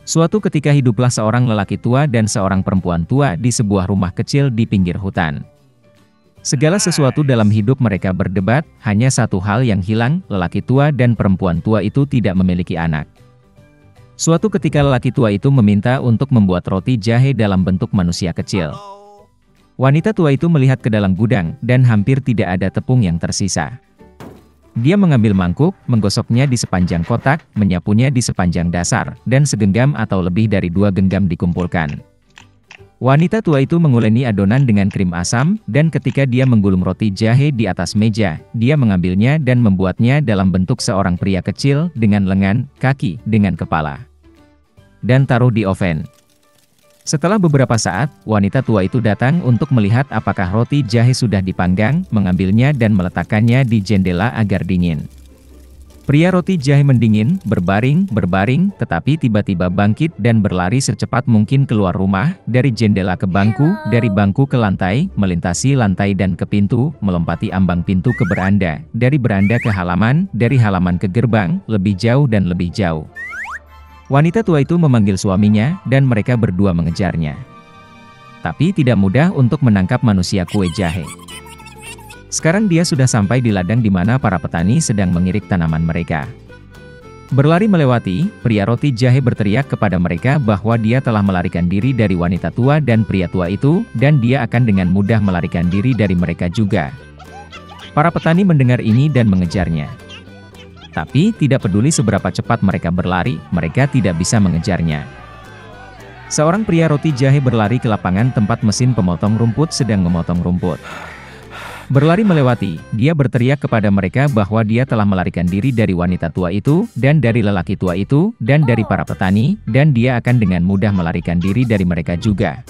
Suatu ketika hiduplah seorang lelaki tua dan seorang perempuan tua di sebuah rumah kecil di pinggir hutan. Segala sesuatu dalam hidup mereka berdebat, hanya satu hal yang hilang, lelaki tua dan perempuan tua itu tidak memiliki anak. Suatu ketika lelaki tua itu meminta untuk membuat roti jahe dalam bentuk manusia kecil. Wanita tua itu melihat ke dalam gudang, dan hampir tidak ada tepung yang tersisa. Dia mengambil mangkuk, menggosoknya di sepanjang kotak, menyapunya di sepanjang dasar, dan segenggam atau lebih dari 2 genggam dikumpulkan. Wanita tua itu menguleni adonan dengan krim asam, dan ketika dia menggulung roti jahe di atas meja, dia mengambilnya dan membuatnya dalam bentuk seorang pria kecil, dengan lengan, kaki, dengan kepala. Dan taruh di oven. Setelah beberapa saat, wanita tua itu datang untuk melihat apakah roti jahe sudah dipanggang, mengambilnya dan meletakkannya di jendela agar dingin. Pria roti jahe mendingin, berbaring, tetapi tiba-tiba bangkit dan berlari secepat mungkin keluar rumah, dari jendela ke bangku, dari bangku ke lantai, melintasi lantai dan ke pintu, melompati ambang pintu ke beranda, dari beranda ke halaman, dari halaman ke gerbang, lebih jauh dan lebih jauh. Wanita tua itu memanggil suaminya, dan mereka berdua mengejarnya. Tapi tidak mudah untuk menangkap manusia kue jahe. Sekarang dia sudah sampai di ladang di mana para petani sedang mengirik tanaman mereka. Berlari melewati, pria roti jahe berteriak kepada mereka bahwa dia telah melarikan diri dari wanita tua dan pria tua itu, dan dia akan dengan mudah melarikan diri dari mereka juga. Para petani mendengar ini dan mengejarnya. Tapi, tidak peduli seberapa cepat mereka berlari, mereka tidak bisa mengejarnya. Seorang pria roti jahe berlari ke lapangan tempat mesin pemotong rumput sedang memotong rumput. Berlari melewati, dia berteriak kepada mereka bahwa dia telah melarikan diri dari wanita tua itu, dan dari lelaki tua itu, dan dari para petani, dan dia akan dengan mudah melarikan diri dari mereka juga.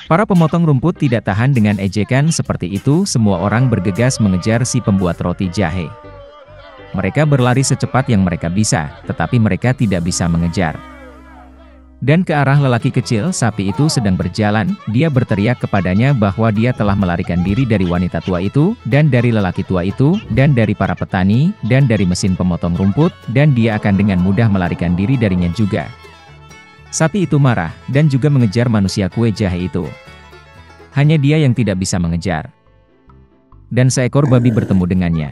Para pemotong rumput tidak tahan dengan ejekan seperti itu, semua orang bergegas mengejar si pembuat roti jahe. Mereka berlari secepat yang mereka bisa, tetapi mereka tidak bisa mengejar. Dan ke arah lelaki kecil, sapi itu sedang berjalan, dia berteriak kepadanya bahwa dia telah melarikan diri dari wanita tua itu, dan dari lelaki tua itu, dan dari para petani, dan dari mesin pemotong rumput, dan dia akan dengan mudah melarikan diri darinya juga. Sapi itu marah, dan juga mengejar manusia kue jahe itu. Hanya dia yang tidak bisa mengejar. Dan seekor babi bertemu dengannya.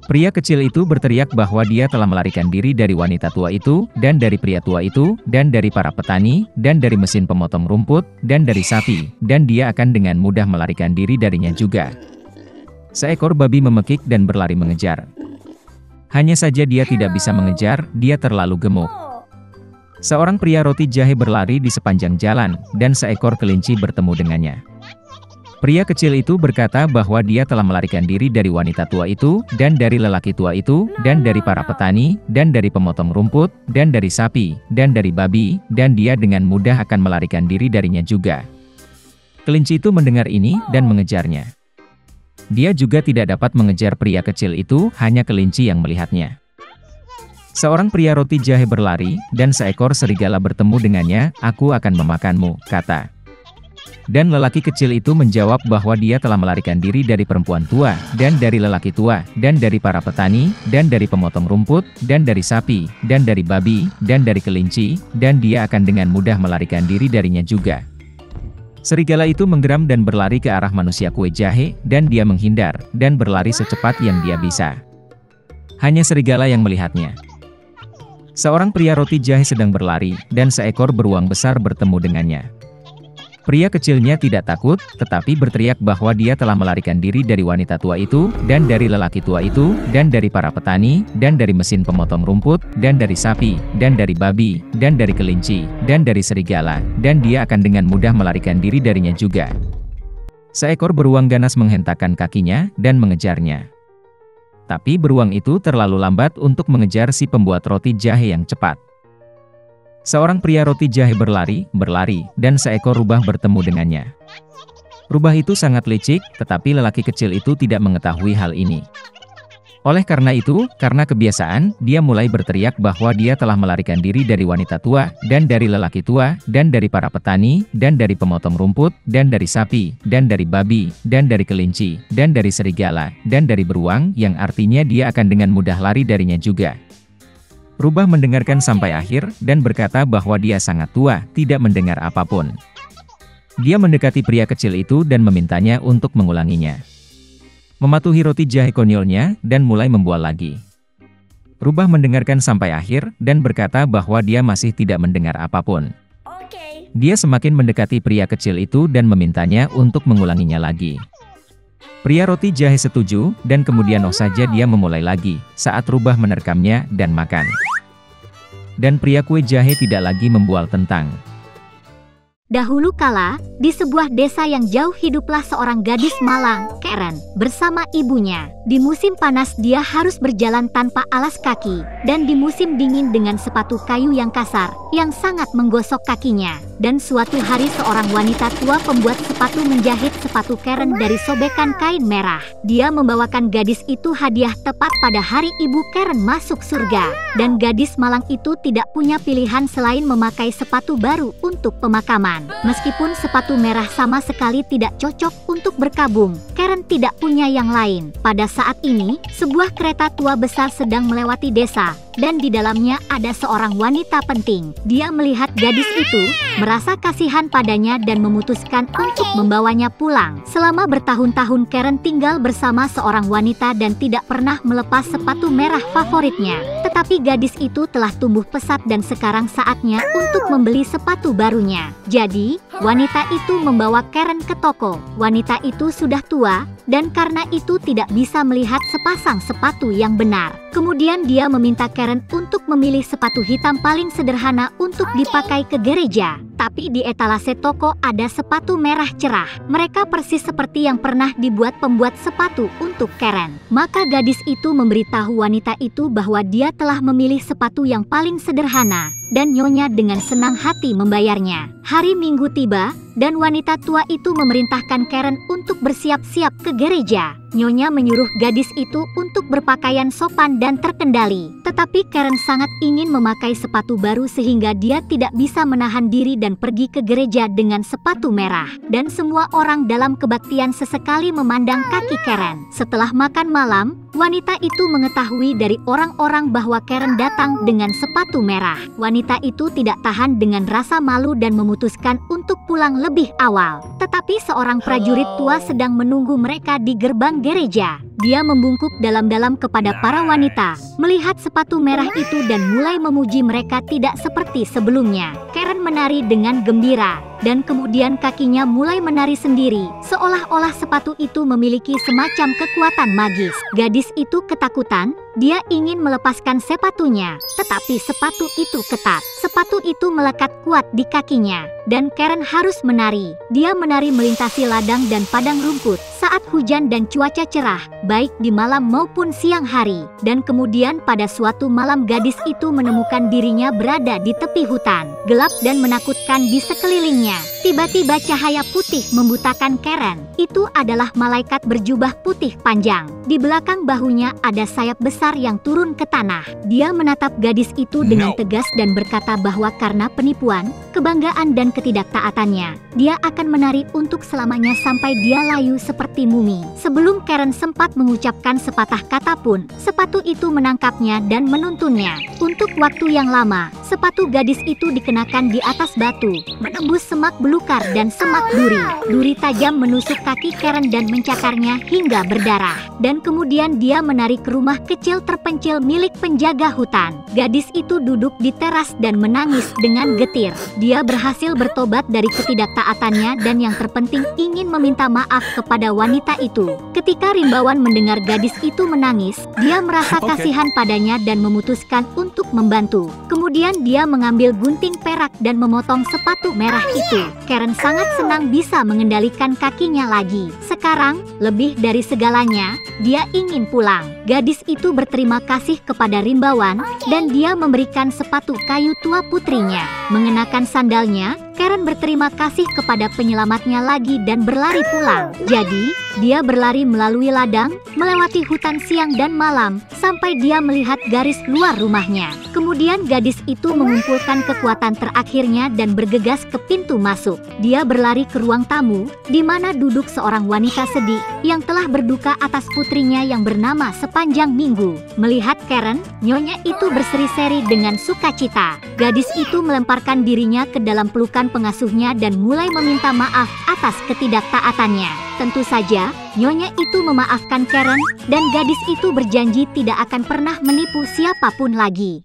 Pria kecil itu berteriak bahwa dia telah melarikan diri dari wanita tua itu, dan dari pria tua itu, dan dari para petani, dan dari mesin pemotong rumput, dan dari sapi, dan dia akan dengan mudah melarikan diri darinya juga. Seekor babi memekik dan berlari mengejar. Hanya saja dia tidak bisa mengejar, dia terlalu gemuk. Seorang pria roti jahe berlari di sepanjang jalan, dan seekor kelinci bertemu dengannya. Pria kecil itu berkata bahwa dia telah melarikan diri dari wanita tua itu, dan dari lelaki tua itu, dan dari para petani, dan dari pemotong rumput, dan dari sapi, dan dari babi, dan dia dengan mudah akan melarikan diri darinya juga. Kelinci itu mendengar ini, dan mengejarnya. Dia juga tidak dapat mengejar pria kecil itu, hanya kelinci yang melihatnya. Seorang pria roti jahe berlari, dan seekor serigala bertemu dengannya, "Aku akan memakanmu," kata. Dan lelaki kecil itu menjawab bahwa dia telah melarikan diri dari perempuan tua, dan dari lelaki tua, dan dari para petani, dan dari pemotong rumput, dan dari sapi, dan dari babi, dan dari kelinci, dan dia akan dengan mudah melarikan diri darinya juga. Serigala itu menggeram dan berlari ke arah manusia kue jahe, dan dia menghindar, dan berlari secepat yang dia bisa. Hanya serigala yang melihatnya. Seorang pria roti jahe sedang berlari, dan seekor beruang besar bertemu dengannya. Pria kecilnya tidak takut, tetapi berteriak bahwa dia telah melarikan diri dari wanita tua itu, dan dari lelaki tua itu, dan dari para petani, dan dari mesin pemotong rumput, dan dari sapi, dan dari babi, dan dari kelinci, dan dari serigala, dan dia akan dengan mudah melarikan diri darinya juga. Seekor beruang ganas menghentakkan kakinya, dan mengejarnya. Tapi beruang itu terlalu lambat untuk mengejar si pembuat roti jahe yang cepat. Seorang pria roti jahe berlari, dan seekor rubah bertemu dengannya. Rubah itu sangat licik, tetapi lelaki kecil itu tidak mengetahui hal ini. Oleh karena itu, karena kebiasaan, dia mulai berteriak bahwa dia telah melarikan diri dari wanita tua, dan dari lelaki tua, dan dari para petani, dan dari pemotong rumput, dan dari sapi, dan dari babi, dan dari kelinci, dan dari serigala, dan dari beruang, yang artinya dia akan dengan mudah lari darinya juga. Rubah mendengarkan sampai akhir, dan berkata bahwa dia sangat tua, tidak mendengar apapun. Dia mendekati pria kecil itu dan memintanya untuk mengulanginya. Mematuhi roti jahe konyolnya, dan mulai membual lagi. Rubah mendengarkan sampai akhir, dan berkata bahwa dia masih tidak mendengar apapun. Dia semakin mendekati pria kecil itu dan memintanya untuk mengulanginya lagi. Pria roti jahe setuju, dan kemudian saja dia memulai lagi, saat Rubah menerkamnya dan makan. Dan pria kue jahe tidak lagi membual tentang. Dahulu kala, di sebuah desa yang jauh hiduplah seorang gadis malang, Karen, bersama ibunya. Di musim panas dia harus berjalan tanpa alas kaki, dan di musim dingin dengan sepatu kayu yang kasar, yang sangat menggosok kakinya. Dan suatu hari seorang wanita tua pembuat sepatu menjahit sepatu Karen dari sobekan kain merah. Dia membawakan gadis itu hadiah tepat pada hari ibu Karen masuk surga. Dan gadis malang itu tidak punya pilihan selain memakai sepatu baru untuk pemakaman. Meskipun sepatu merah sama sekali tidak cocok untuk berkabung, Karen tidak punya yang lain. Pada saat ini, sebuah kereta tua besar sedang melewati desa, dan di dalamnya ada seorang wanita penting. Dia melihat gadis itu, merasa kasihan padanya dan memutuskan untuk membawanya pulang. Selama bertahun-tahun Karen tinggal bersama seorang wanita dan tidak pernah melepas sepatu merah favoritnya. Tetapi gadis itu telah tumbuh pesat dan sekarang saatnya untuk membeli sepatu barunya. Jadi, wanita itu membawa Karen ke toko. Wanita itu sudah tua, dan karena itu tidak bisa melihat sepasang sepatu yang benar. Kemudian dia meminta Karen untuk memilih sepatu hitam paling sederhana untuk dipakai ke gereja. Tapi di etalase toko ada sepatu merah cerah. Mereka persis seperti yang pernah dibuat pembuat sepatu untuk Karen. Maka gadis itu memberitahu wanita itu bahwa dia telah memilih sepatu yang paling sederhana, dan nyonya dengan senang hati membayarnya. Hari Minggu tiba, dan wanita tua itu memerintahkan Karen untuk bersiap-siap ke gereja. Nyonya menyuruh gadis itu untuk berpakaian sopan dan terkendali. Tetapi Karen sangat ingin memakai sepatu baru sehingga dia tidak bisa menahan diri dan pergi ke gereja dengan sepatu merah. Dan semua orang dalam kebaktian sesekali memandang kaki Karen. Setelah makan malam, wanita itu mengetahui dari orang-orang bahwa Karen datang dengan sepatu merah. Wanita itu tidak tahan dengan rasa malu dan memutuskan untuk pulang lebih awal. Tetapi seorang prajurit tua sedang menunggu mereka di gerbang gereja. Dia membungkuk dalam-dalam kepada para wanita, melihat sepatu merah itu dan mulai memuji mereka tidak seperti sebelumnya. Karen menari dengan gembira, dan kemudian kakinya mulai menari sendiri, seolah-olah sepatu itu memiliki semacam kekuatan magis. Gadis itu ketakutan, dia ingin melepaskan sepatunya, tetapi sepatu itu ketat. Sepatu itu melekat kuat di kakinya, dan Karen harus menari. Dia menari melintasi ladang dan padang rumput, saat hujan dan cuaca cerah, baik di malam maupun siang hari. Dan kemudian pada suatu malam gadis itu menemukan dirinya berada di tepi hutan, gelap dan menakutkan di sekelilingnya. Tiba-tiba cahaya putih membutakan Karen. Itu adalah malaikat berjubah putih panjang. Di belakang bahunya ada sayap besar yang turun ke tanah. Dia menatap gadis itu dengan tegas dan berkata bahwa karena penipuan, kebanggaan dan ketidaktaatannya, dia akan menari untuk selamanya sampai dia layu seperti mumi. Sebelum Karen sempat mengucapkan sepatah kata pun, sepatu itu menangkapnya dan menuntunnya. Untuk waktu yang lama, sepatu gadis itu dikenakan di atas batu, menembus semak belukar dan semak duri. Duri tajam menusuk kaki Karen dan mencakarnya hingga berdarah. Dan kemudian dia menari ke rumah kecil terpencil milik penjaga hutan. Gadis itu duduk di teras dan menangis dengan getir. Dia berhasil bertobat dari ketidaktaatannya dan yang terpenting ingin meminta maaf kepada wanita itu. Ketika Rimbawan mendengar gadis itu menangis, dia merasa kasihan padanya dan memutuskan untuk membantu. Kemudian dia mengambil gunting perak dan memotong sepatu merah itu. Karen sangat senang bisa mengendalikan kakinya lagi. Sekarang, lebih dari segalanya, dia ingin pulang. Gadis itu berterima kasih kepada Rimbawan, dan dia memberikan sepatu kayu tua putrinya. Mengenakan sandalnya, Karen berterima kasih kepada penyelamatnya lagi dan berlari pulang. Jadi, Dia berlari melalui ladang, melewati hutan siang dan malam, sampai dia melihat garis luar rumahnya. Kemudian gadis itu mengumpulkan kekuatan terakhirnya dan bergegas ke pintu masuk. Dia berlari ke ruang tamu, di mana duduk seorang wanita sedih, yang telah berduka atas putrinya yang bernama sepanjang minggu. Melihat Karen, nyonya itu berseri-seri dengan sukacita. Gadis itu melemparkan dirinya ke dalam pelukan pengasuhnya dan mulai meminta maaf atas ketidaktaatannya. Tentu saja, nyonya itu memaafkan Karen, dan gadis itu berjanji tidak akan pernah menipu siapapun lagi.